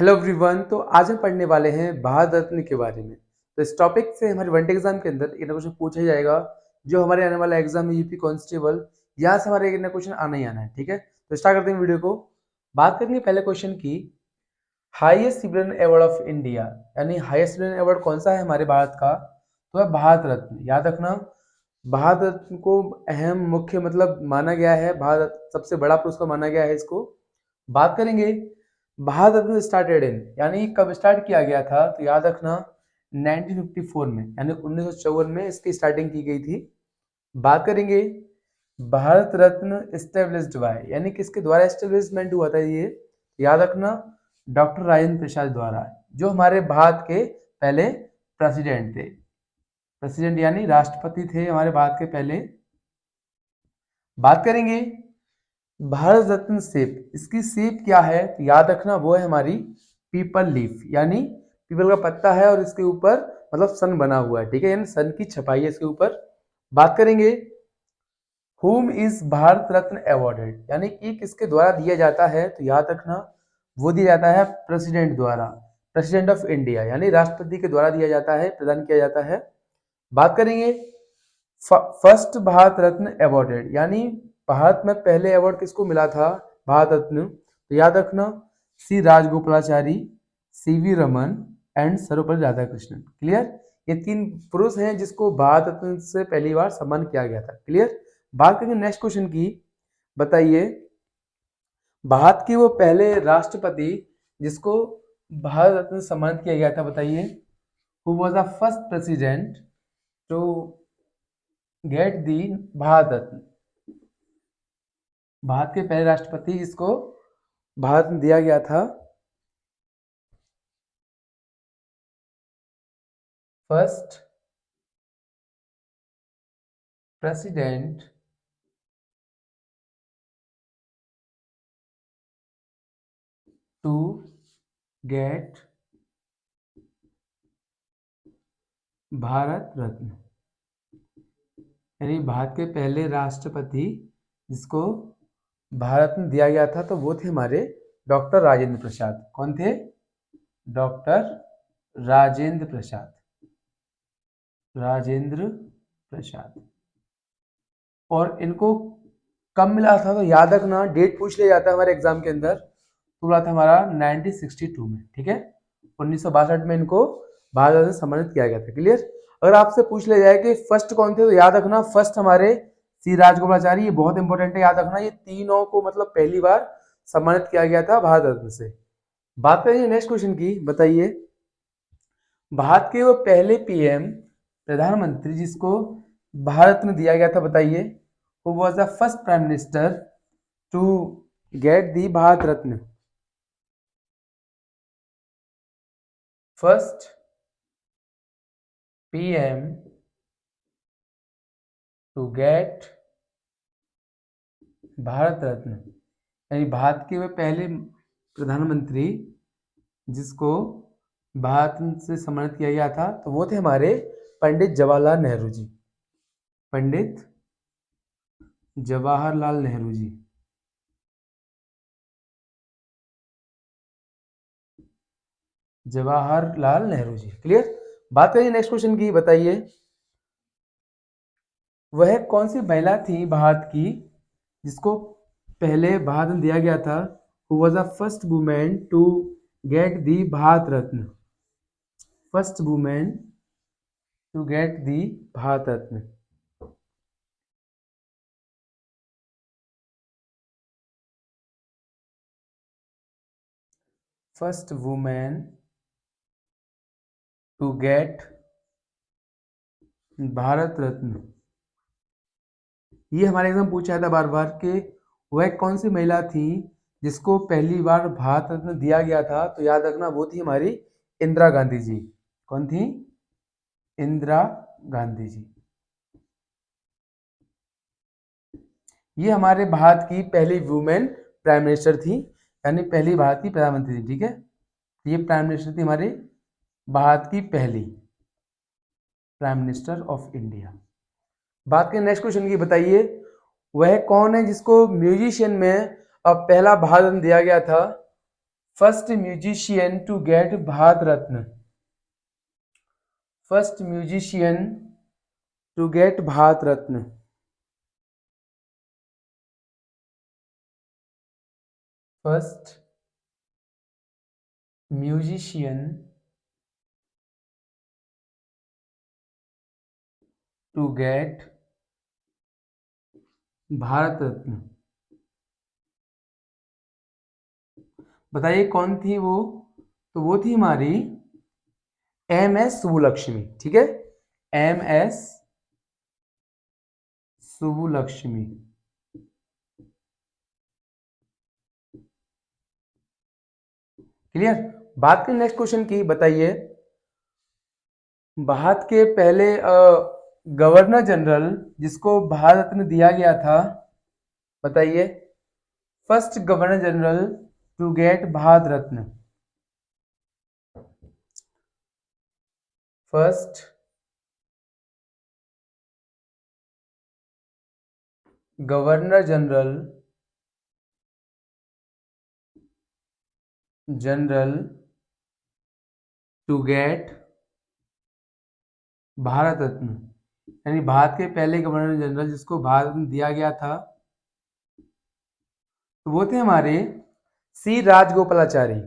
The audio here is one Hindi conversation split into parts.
Hello everyone. तो आज हम पढ़ने वाले हैं भारत रत्न के बारे में। तो इस टॉपिक से हमारे वन एग्जाम के अंदर एक ना क्वेश्चन पूछा जाएगा। जो हमारे आने वाला एग्जाम है यूपी कांस्टेबल, यहाँ से हमारे एक ना क्वेश्चन आना ही आना है। ठीक है, तो स्टार्ट करते हैं वीडियो को। बात करेंगे पहले क्वेश्चन की। Highest civilian award of India, यानी हाईएस्ट सिविलियन अवार्ड कौन सा है हमारे भारत का, तो है भारत रत्न। याद रखना, भारत रत्न को अहम मुख्य मतलब माना गया है, भारत सबसे बड़ा पुरस्कार माना गया है इसको। बात करेंगे भारत रत्न स्टार्टेड इन, यानी कब स्टार्ट किया गया था, तो याद रखना 1954 में, यानी 1954 में इसकी स्टार्टिंग की गई थी। बात करेंगे भारत रत्न एस्टेब्लिश्ड बाय, यानी किसके द्वारा एस्टेब्लिशमेंट हुआ था ये, याद रखना डॉक्टर राजेंद्र प्रसाद द्वारा, जो हमारे भारत के पहले प्रेसिडेंट थे। प्रेसिडेंट यानी राष्ट्रपति थे हमारे भारत के पहले। बात करेंगे भारत रत्न शेप, इसकी शेप क्या है, तो याद रखना वो है हमारी पीपल लीफ, यानी पीपल का पत्ता है और इसके ऊपर मतलब सन बना हुआ है। ठीक है, यानी सन की छपाई है इसके ऊपर। बात करेंगे हुम इज भारत रत्न अवॉर्डेड, यानी कि किसके द्वारा दिया जाता है, तो याद रखना वो दिया जाता है प्रेसिडेंट द्वारा, प्रेसिडेंट ऑफ इंडिया, यानी राष्ट्रपति के द्वारा दिया जाता है, प्रदान किया जाता है। बात करेंगे फर्स्ट भारत रत्न अवॉर्डेड, यानी भारत में पहले अवार्ड किसको मिला था भारत रत्न, तो याद रखना C Rajagopalachari, C V Raman and Sarvepalli Radhakrishnan. Clear, ये तीन पुरुष हैं जिसको भारत रत्न से पहली बार सम्मान किया गया था। क्लियर। बात करेंगे नेक्स्ट क्वेश्चन की। बताइए भारत के वो पहले राष्ट्रपति जिसको भारत रत्न से सम्मानित किया गया था, बताइए who was the first president to get the Bharat Ratna. Bharat के पहले राष्ट्रपति जिसको भारत में दिया गया था, first president to get Bharat Ratna, यानी भारत के पहले राष्ट्रपति जिसको भारत में दिया गया था, तो वो थे हमारे डॉक्टर राजेंद्र प्रसाद। कौन थे? डॉक्टर राजेंद्र प्रसाद, राजेंद्र प्रसाद। और इनको कब मिला था, तो याद रखना डेट पूछ लिया जाता है हमारे एग्जाम के अंदर, तो मिला था हमारा 1962 में। ठीक है, 1962 में इनको भारत रत्न से सम्मानित किया गया था। क्लियर। अगर आपसे पूछ लिया जाए कि फर्स्ट कौन थे, तो याद रखना फर्स्ट हमारे सी राजगोपालाचारी, ये बहुत इंपॉर्टेंट है, याद रखना ये तीनों को मतलब पहली बार सम्मानित किया गया था भारत रत्न से। बात करेंगे नेक्स्ट क्वेश्चन की। बताइए भारत के वो पहले पीएम प्रधानमंत्री जिसको भारत रत्न दिया गया था, बताइए who was the first prime minister to get the Bharat Ratna? First PM to get Bharat Ratna, यानी भारत के वे पहले प्रधानमंत्री जिसको भारत रत्न से सम्मानित किया गया था, तो वो थे हमारे पंडित जवाहरलाल नेहरू जी। पंडित जवाहरलाल नेहरू जी। जवाहरलाल नेहरू जी। क्लियर। बात करिए नेक्स्ट क्वेश्चन की। बताइए वह कौन सी महिला थी भारत की जिसको पहले भारत रत्न दिया गया था, who was the first women to get the Bharat Ratna, first women to get the Bharat Ratna. First women to get Bharat Ratna, ये हमारे एग्जाम पूछा था बार बार कि वह कौन सी महिला थी जिसको पहली बार भारत रत्न दिया गया था, तो याद रखना वो थी हमारी इंदिरा गांधी जी। कौन थी? इंदिरा गांधी जी। ये हमारे भारत की पहली वुमेन प्राइम मिनिस्टर थी, यानी पहली भारत की प्रधानमंत्री थी। ठीक है, ये प्राइम मिनिस्टर थी हमारे भारत की पहली प्राइम मिनिस्टर ऑफ इंडिया। बात करें नेक्स्ट क्वेश्चन की। बताइए वह कौन है जिसको म्यूजिशियन में अब पहला भारत रत्न दिया गया था, first musician to get Bharat Ratna, first musician to get Bharat Ratna. First musician to get Bharat Ratna, बताइए कौन थी वो? तो वो थी हमारी एम एस सुबुलक्ष्मी। ठीक है, एम एस सुबुलक्ष्मी। क्लियर? बात करें नेक्स्ट क्वेश्चन की, बताइए भारत के पहले गवर्नर जनरल जिसको भारत रत्न दिया गया था, बताइए first governor general to get Bharat Ratna. First governor general to get Bharat Ratna, यानी भारत के पहले गवर्नर जनरल जिसको भारत रत्न दिया गया था, तो वो थे हमारे सी राजगोपालाचारी।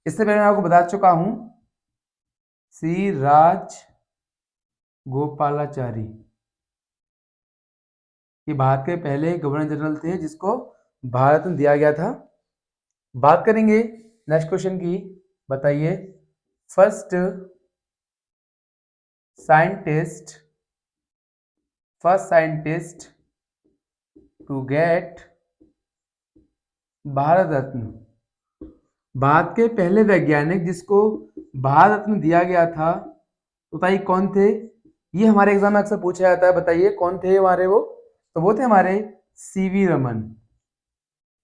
इससे पहले मैं आपको बता चुका हूं, सी राजगोपालाचारी ये भारत के पहले गवर्नर जनरल थे जिसको भारत रत्न दिया गया था। बात करेंगे नेक्स्ट क्वेश्चन की, बताइए first scientist to get Bharat Ratna, Bharat के पहले वैज्ञानिक जिसको भारत रत्न दिया गया था, बताइए कौन थे? ये हमारे एग्जाम में अक्सर पूछा जाता है, बताइए कौन थे हमारे वो? तो वो थे हमारे सीवी रमन,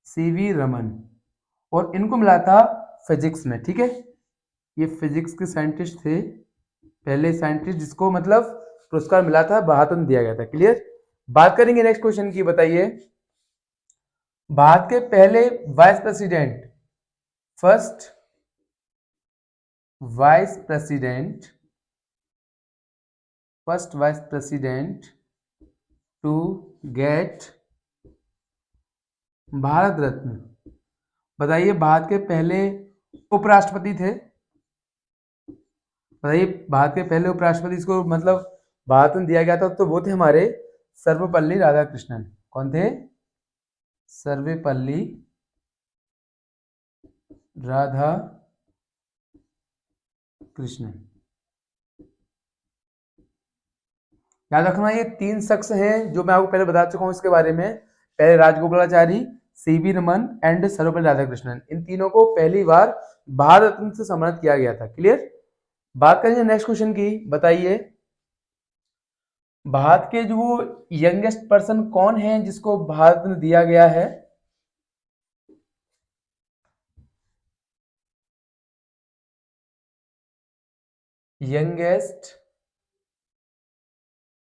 सीवी रमन। और इनको मिला था फिजिक्स में। ठीक है, ये फिजिक्स के साइंटिस्ट थे, पहले साइंटिस्ट जिसको मतलब पुरस्कार मिला था, भारत रत्न दिया गया था। क्लियर? बात करेंगे नेक्स्ट क्वेश्चन की, बताइए भारत के पहले vice president, first vice president to get Bharat Ratna, बताइए भारत के पहले उपराष्ट्रपति थे, बताइए भारत के पहले उपराष्ट्रपति जिसको मतलब भारत रत्न दिया गया था, तो वो थे हमारे सर्वपल्ली राधाकृष्णन। कौन थे? सर्वपल्ली राधा कृष्णन। याद रखना ये तीन शख्स हैं जो मैं आपको पहले बता चुका हूं इसके बारे में, पहले राजगोपालाचारी, सीवी रमन एंड सर्वपल्ली राधाकृष्णन। इन तीनों को पहली बार भारत रत्न से सम्मानित किया गया था। क्लियर? बात करेंगे नेक्स्ट क्वेश्चन की, बताइए भारत के जो यंगेस्ट पर्सन कौन है जिसको भारत रत्न दिया गया है?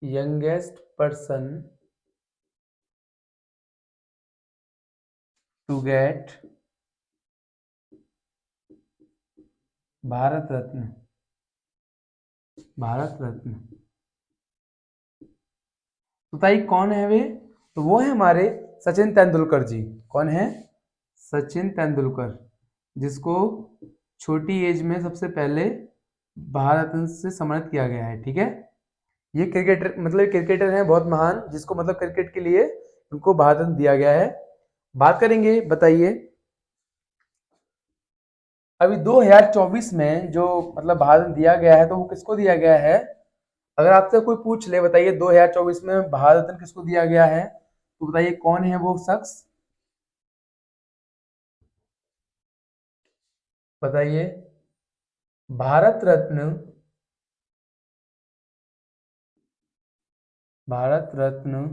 Youngest person to get Bharat Ratna, Bharat Ratna, बताइए कौन है वे? तो वो है हमारे सचिन तेंदुलकर जी। कौन है? सचिन तेंदुलकर, जिसको छोटी एज में सबसे पहले भारत रत्न से सम्मानित किया गया है। ठीक है, ये क्रिकेटर मतलब क्रिकेटर हैं बहुत महान, जिसको मतलब क्रिकेट के लिए उनको भारत रत्न दिया गया है। बात करेंगे, बताइए अभी 2024 में जो मतलब भारत रत्न दिया गया है, तो वो किसको दिया गया है? अगर आपसे कोई पूछ ले, बताइए 2024 में भारत रत्न किसको दिया गया है, तो बताइए कौन है वो शख्स? बताइए भारत रत्न, भारत रत्न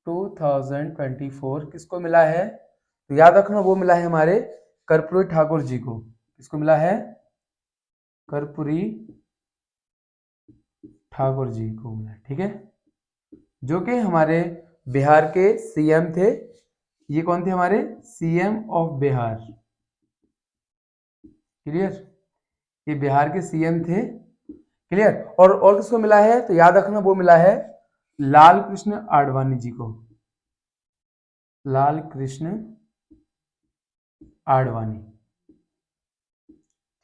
2024 किसको मिला है? तो याद रखना वो मिला है हमारे कर्पूरी ठाकुर जी को। किसको मिला है? कर्पूरी ठाकुर जी को मिला। ठीक है, जो कि हमारे बिहार के सीएम थे। ये कौन थे? हमारे सीएम ऑफ बिहार। क्लियर, ये बिहार के सीएम थे। क्लियर, और किसको मिला है तो याद रखना वो मिला है लाल कृष्ण आडवाणी जी को, लाल कृष्ण आडवाणी।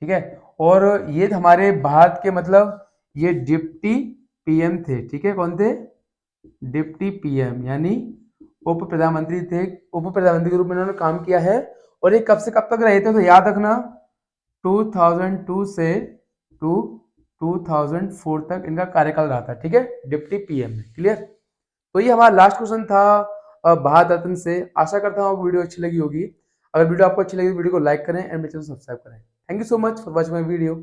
ठीक है, और ये हमारे भारत के मतलब ये डिप्टी पीएम थे। ठीक है, कौन थे, डिप्टी पीएम यानी उप प्रधानमंत्री थे, उप प्रधानमंत्री के रूप में इन्होंने काम किया है। और ये कब से कब तक रहे थे तो याद रखना 2002 से टू 2004 तक इनका कार्यकाल रहा था। ठीक है, डिप्टी पीएम में। क्लियर, तो ये हमारा लास्ट क्वेश्चन था भारत रत्न से। आशा करता हूँ आपको वीडियो अच्छी लगी होगी। अगर वीडियो आपको अच्छी लगी तो वीडियो को लाइक करें एंड मेरे चैनल सब्सक्राइब करें। Thank you so much for watching my video.